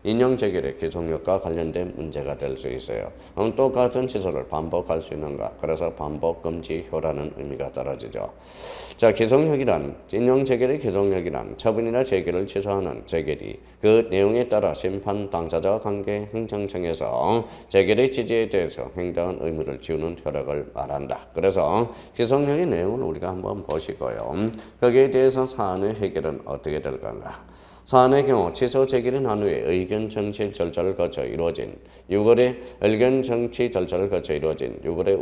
인용 제기의 기속력과 관련된 문제가 될 수 있어요. 똑같은 취소를 반복할 수 있는가? 그래서 반복 금지효라는 의미가 떨어지죠. 자, 기속력이란 인용 제기의 기속력이란 처분이나 제기를 취소하는 제기리 그 내용에 따라 심판 당사자와 관계 행정청에서 제기의 취지에 대해서 행정한 의무를 지우는 효력을 말한다. 그래서 기속력의 내용을 우리가 한번 보시고요. 거기에 대해서 사안의 해결은 어떻게 될 건가? 사안의 경우 취소 제기를 한 후에 의견 정치 절차를 거쳐 이루어진 6월의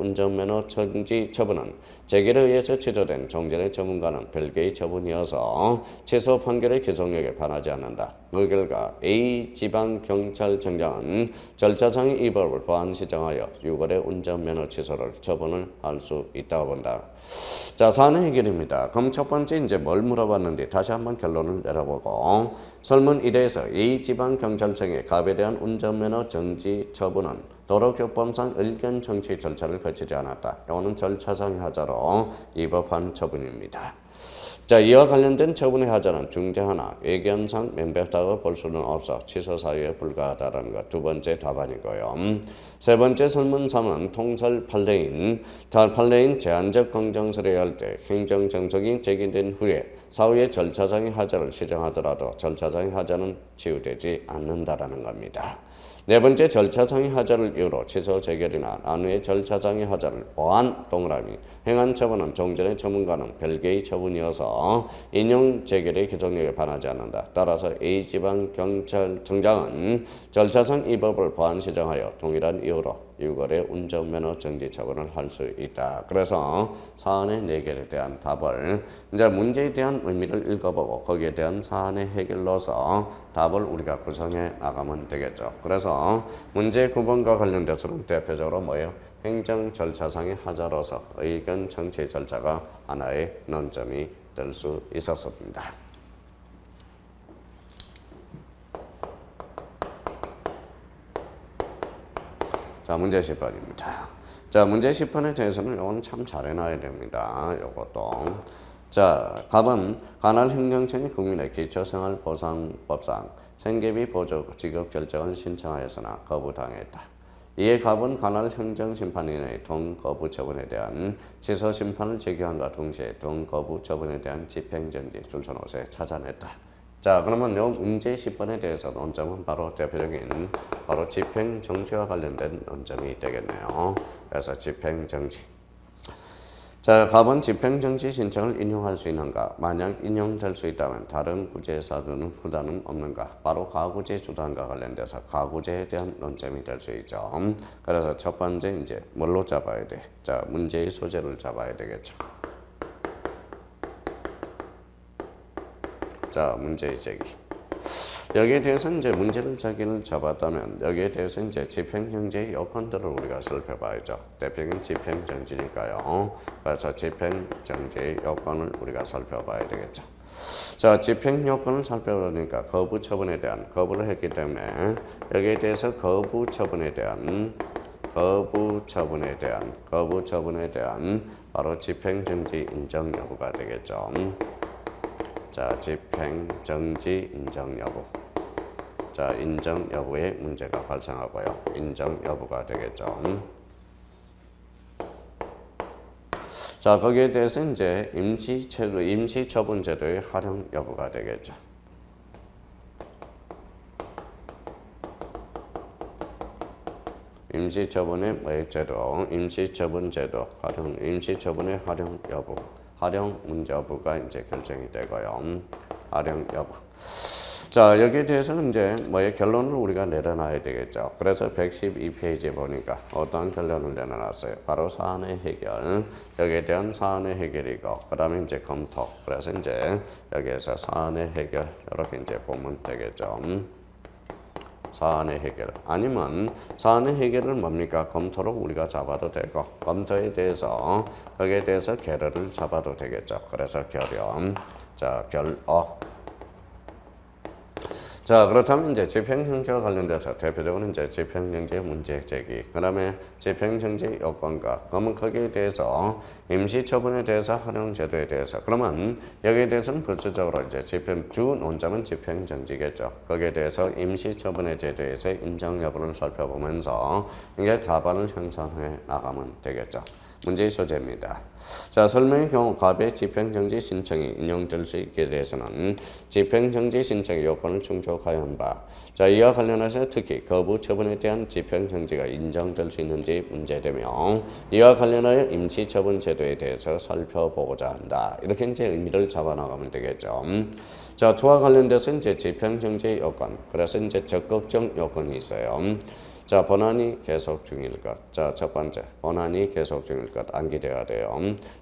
운전면허 정지 처분은 제기에 의해서 취소된 종전의 처분과는 별개의 처분이어서 취소 판결의 기속력에 반하지 않는다. 그 결과 A지방경찰청장은 절차상의 위법을 보완 시정하여 6월의 운전면허 취소를 처분을 할 수 있다고 본다. 자, 사안의 해결입니다. 그럼 첫 번째 뭘 물어봤는데 다시 한번 결론을 내려보고 설문 1에서 A지방경찰청의 갑에 대한 운전면허 정지 처분은 도로교법상 의견 청취 절차를 거치지 않았다. 이거는 절차상의 하자로 위법한 처분입니다. 자, 이와 관련된 처분의 하자는 중대하나 외견상 명백하다고 볼 수는 없어 취소 사유에 불과하다라는 것 두 번째 답안이고요. 세 번째 설문 3은 통설 판례인 제한적 공정서를 할 때 행정 정석이 제기된 후에 사후에 절차상의 하자를 시정하더라도 절차상의 하자는 치유되지 않는다라는 겁니다. 네 번째 절차상의 하자를 이유로 취소 재결이나 안후의 절차상의 하자를 보완 동그라미 행한 처분은 종전의 처분과는 별개의 처분이어서 인용 재결의 기속력에 반하지 않는다. 따라서 A지방경찰청장은 절차상 이 법을 보완 시정하여 동일한 이유로 유거래 운전면허 정지 처분을 할 수 있다. 그래서 사안의 내결에 대한 답을 이제 문제에 대한 의미를 읽어보고 거기에 대한 사안의 해결로서 답을 우리가 구성해 나가면 되겠죠. 그래서 문제 9번과 관련돼서는 대표적으로 뭐예요? 행정 절차상의 하자로서 의견 청취 절차가 하나의 논점이 될 수 있었습니다. 자, 문제 10번입니다. 자, 문제 10번에 대해서는 이건 참 잘 해놔야 됩니다. 요것도. 자, 갑은 관할 행정청이 국민의 기초생활보상법상 생계비 보조 지급 결정을 신청하였으나 거부당했다. 이에 갑은 관할 행정심판인의 동거부 처분에 대한 취소 심판을 제기함과 동시에 동거부 처분에 대한 집행정지 줄서노세 찾아냈다. 자, 그러면 요 문제 10번에 대해서 논점은 바로 대표적인 바로 집행정지와 관련된 논점이 되겠네요. 그래서 집행정지. 자, 갑은 집행정지 신청을 인용할 수 있는가? 만약 인용될 수 있다면 다른 구제 사유는 부담은 없는가? 바로 가구제 주단과 관련돼서 가구제에 대한 논점이 될 수 있죠. 그래서 첫 번째 이제 뭘로 잡아야 돼? 자, 문제의 소재를 잡아야 되겠죠. 자, 문제의 제기. 여기에 대해서 이제 문제를 제기를 잡았다면 여기에 대해서 이제 집행정지의 요건들을 우리가 살펴봐야죠. 대표적인 집행정지니까요. 그래서 집행정지의 요건을 우리가 살펴봐야 되겠죠. 자, 집행 요건을 살펴보니까 거부 처분에 대한 거부를 했기 때문에 여기에 대해서 거부 처분에 대한 바로 집행정지 인정 여부가 되겠죠. 자, 집행정지 인정 여부. 자, 인정 여부에 문제가 발생하고요. 인정 여부가 되겠죠. 자, 거기에 대해서 이제 임시처분제도의 활용 여부가 되겠죠. 임시처분의 제도, 임시처분제도 활용, 임시처분의 활용 여부. 활용 문제 여부가 이제 결정이 되고요. 활용 여부. 자, 여기에 대해서는 이제 결론을 우리가 내려놔야 되겠죠. 그래서 112페이지에 보니까 어떠한 결론을 내려놨어요. 바로 사안의 해결. 여기에 대한 사안의 해결이고, 그 다음에 이제 검토. 그래서 이제 여기에서 사안의 해결 이렇게 이제 보면 되겠죠. 사안의 해결 아니면 사안의 해결을 뭡니까? 검토로 우리가 잡아도 되고 검토에 대해서 거기에 대해서 결의를 잡아도 되겠죠. 그래서 결의엄. 자, 결어. 자, 그렇다면 이제 집행정지와 관련돼서 대표적으로 이제 집행정지의 문제 제기, 그 다음에 집행정지 요건과, 그러면 거기에 대해서 임시처분에 대해서 활용제도에 대해서, 그러면 여기에 대해서는 부수적으로 이제 주 논점은 집행정지겠죠. 거기에 대해서 임시처분의 제도에서 인정 여부를 살펴보면서 이게 답안을 형성해 나가면 되겠죠. 문제의 소재입니다. 자, 설명의 경우 갑의 집행정지 신청이 인용될 수 있게 대해서는 집행정지 신청의 요건을 충족하여야 바. 자, 이와 관련해서 특히 거부 처분에 대한 집행정지가 인정될 수 있는지 문제되며 이와 관련하여 임시처분 제도에 대해서 살펴보고자 한다. 이렇게 이제 의미를 잡아나가면 되겠죠. 자, 투와 관련돼서 이제 집행정지의 요건, 그래서 이제 적극적 요건이 있어요. 자, 본안이 계속 중일 것. 자, 첫 번째, 본안이 계속 중일 것 암기돼야 돼요.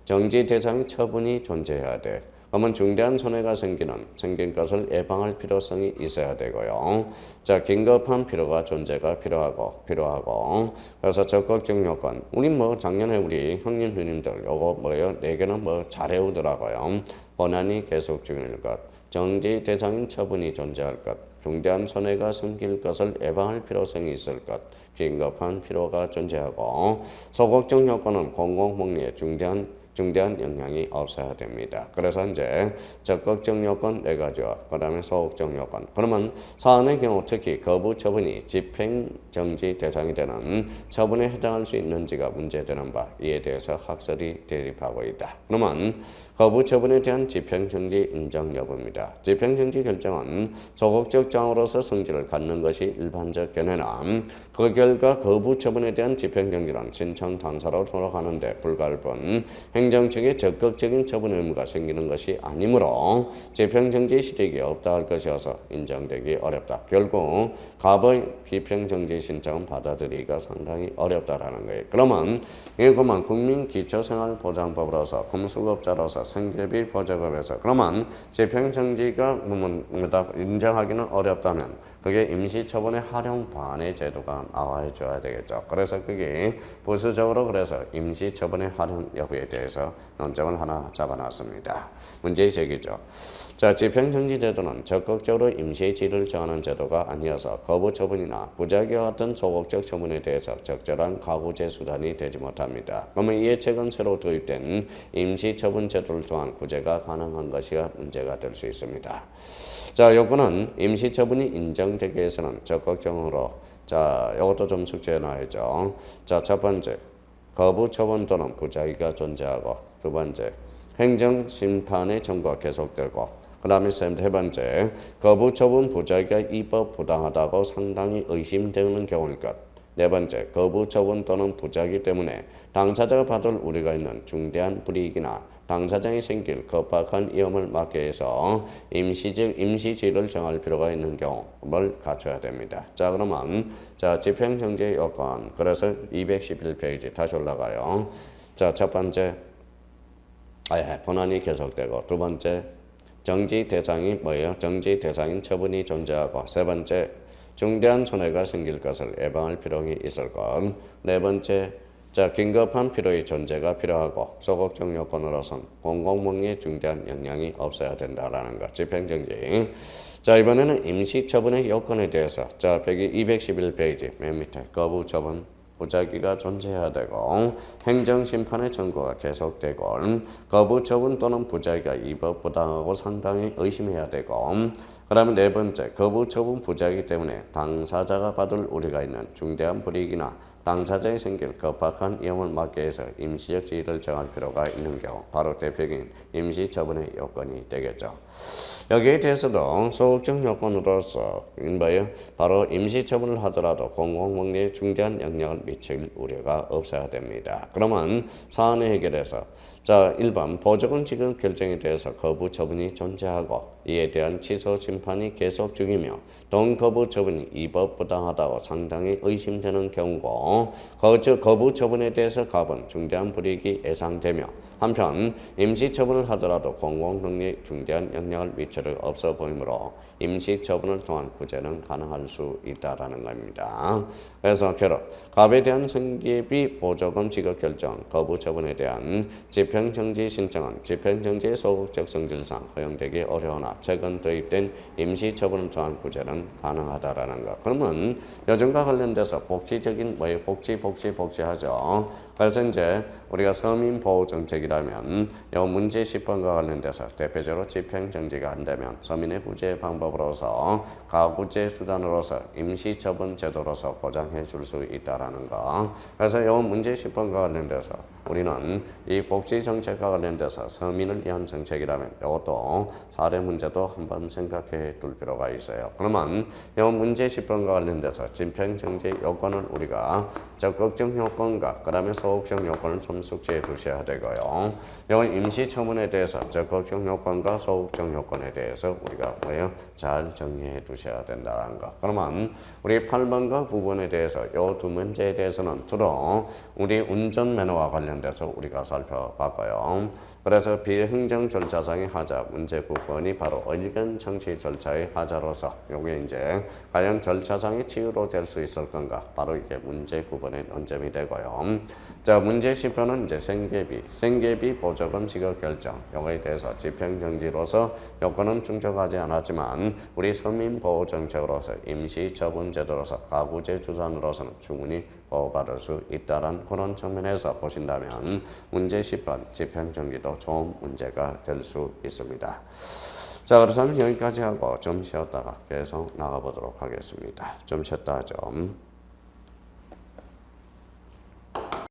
정지 대상 처분이 존재해야 돼. 그러면 중대한 손해가 생긴 것을 예방할 필요성이 있어야 되고요. 자, 긴급한 필요가 존재가 필요하고. 그래서 적극적 요건. 우리 작년에 우리 형님 누님들 요거 뭐예요? 4개는 잘 외우더라고요. 본안이 계속 중일 것. 정지 대상인 처분이 존재할 것. 중대한 손해가 생길 것을 예방할 필요성이 있을 것, 긴급한 필요가 존재하고, 소극적 요건은 공공복리에 중대한 중대한 영향이 없어야 됩니다. 그래서 이제 적극적 요건 4가지와 그 다음에 소극적 요건. 그러면 사안의 경우 특히 거부 처분이 집행정지 대상이 되는 처분에 해당할 수 있는지가 문제되는 바, 이에 대해서 학설이 대립하고 있다. 그러면 거부 처분에 대한 집행정지 인정 여부입니다. 집행정지 결정은 소극적 장으로서 성질을 갖는 것이 일반적 견해나 그 결과 거부 처분에 대한 집행정지는 신청 당사로 돌아가는데 불과할 뿐 행정 측에 적극적인 처분 의무가 생기는 것이 아니므로 집행정지 실익이 없다 할 것이어서 인정되기 어렵다. 결국 갑의 집행정지 신청은 받아들이기가 상당히 어렵다라는 거예요. 그러면 이것만 국민기초생활보장법으로서 금수급자로서 생계비 보조급에서 그러면 집행정지가 인정하기는 어렵다면 그게 임시처분의 활용 반의 제도가 나와야 줘야 되겠죠. 그래서 그게 부수적으로 그래서 임시처분의 활용 여부에 대해서 논점을 하나 잡아놨습니다. 문제제기죠. 자, 집행정지 제도는 적극적으로 임시지를 정하는 제도가 아니어서 거부처분이나 부작위와 같은 소극적 처분에 대해서 적절한 가구제 수단이 되지 못합니다. 그러면 이에 최근 새로 도입된 임시처분 제도를 통한 구제가 가능한 것이 문제가 될 수 있습니다. 자, 요거는 임시처분이 인정되기 위해서는 적극적으로 자, 요것도 좀 숙제해 놔야죠. 자, 첫 번째, 거부처분 또는 부작위가 존재하고 두 번째, 행정심판의 청구가 계속되고 그 다음에 세 번째, 거부처분 부작위가 입법 부당하다고 상당히 의심되는 경우일 것. 네 번째, 거부처분 또는 부작위 때문에 당사자가 받을 우려가 있는 중대한 불이익이나 당사자에 생길 급박한 위험을 막기 위해서 임시지를 정할 필요가 있는 경우를 갖춰야 됩니다. 자, 그러면 자, 집행정지 요건. 그래서 211페이지 다시 올라가요. 자, 첫 번째, 본안이 계속되고 두 번째, 정지 대상이 뭐예요? 정지 대상인 처분이 존재하고 세 번째, 중대한 손해가 생길 것을 예방할 필요가 있을 것. 네 번째, 자, 긴급한 필요의 존재가 필요하고 소극적 요건으로선 공공명예에 중대한 영향이 없어야 된다라는 것. 집행정지. 자, 이번에는 임시처분의 요건에 대해서 자, 211페이지 맨 밑에 거부처분 부작위가 존재해야 되고 행정심판의 청구가 계속되고 거부처분 또는 부작위가 입법 부당하고 상당히 의심해야 되고 그 다음에 네 번째, 거부처분 부작위 때문에 당사자가 받을 우려가 있는 중대한 불이익이나 당사자에 생길 급박한 위험을 막기 위해서 임시적 지위를 정할 필요가 있는 경우 바로 대표적인 임시처분의 요건이 되겠죠. 여기에 대해서도 소극적 요건으로서 바로 임시처분을 하더라도 공공명예에 중대한 영향을 미칠 우려가 없어야 됩니다. 그러면 사안을 해결해서 자, 1번 보조금 지급 결정에 대해서 거부 처분이 존재하고 이에 대한 취소 심판이 계속 중이며 동 거부 처분이 입법 부당하다고 상당히 의심되는 경우고 거부 처분에 대해서 갑은 중대한 불이익이 예상되며 한편 임시처분을 하더라도 공공명예에 중대한 영향을 미칠 수 없어 보이므로 임시처분을 통한 구제는 가능할 수 있다라는 겁니다. 그래서 결국 갑에 대한 생계비 보조금 지급 결정 거부 처분에 대한 집행정지 신청은 집행정지의 소극적 성질상 허용되기 어려우나 최근 도입된 임시처분을 통한 구제는 가능하다라는 것. 그러면 요즘과 관련돼서 복지적인 복지하죠. 그래서 이제 우리가 서민보호정책이라면 이 문제 10번과 관련돼서 대표적으로 집행정지가 안 되면 서민의 구제 방법으로서 가구제 수단으로서 임시처분 제도로서 보장해 줄 수 있다라는 거. 그래서 이 문제 10번과 관련돼서 우리는 이 복지정책과 관련돼서 서민을 위한 정책이라면 이것도 사례 문제도 한번 생각해 둘 필요가 있어요. 그러면 이 문제 10번과 관련돼서 집행정지 요건을 우리가 적극적 요건과 그 다음에 소극적 요건을 좀 숙지해 두셔야 되고요. 이 임시처분에 대해서 적극적 요건과 소극적 요건에 대해서 우리가 잘 정리해 두셔야 된다는 거. 그러면 우리 8번과 9번에 대해서 이 두 문제에 대해서는 주로 우리 운전면허와 관련돼서 우리가 살펴봤고요. 그래서 비행정 절차상의 하자 문제 9번이 바로 의견 청취 절차의 하자로서 요게 이제 과연 절차상의 치유로 될 수 있을 건가? 바로 이게 문제 9번의 논점이 되고요. 자, 문제 10번은 이제 생계비 보조금 지급 결정 요거에 대해서 집행정지로서 요건은 충족하지 않았지만 우리 서민보호정책으로서 임시처분제도로서 가구제 주산으로서는 충분히 보호받을 수 있다는 그런 측면에서 보신다면 문제 10번 집행정지도 좋은 문제가 될 수 있습니다. 자, 그렇다면 여기까지 하고 좀 쉬었다가 계속 나가보도록 하겠습니다. 좀 쉬었다 좀.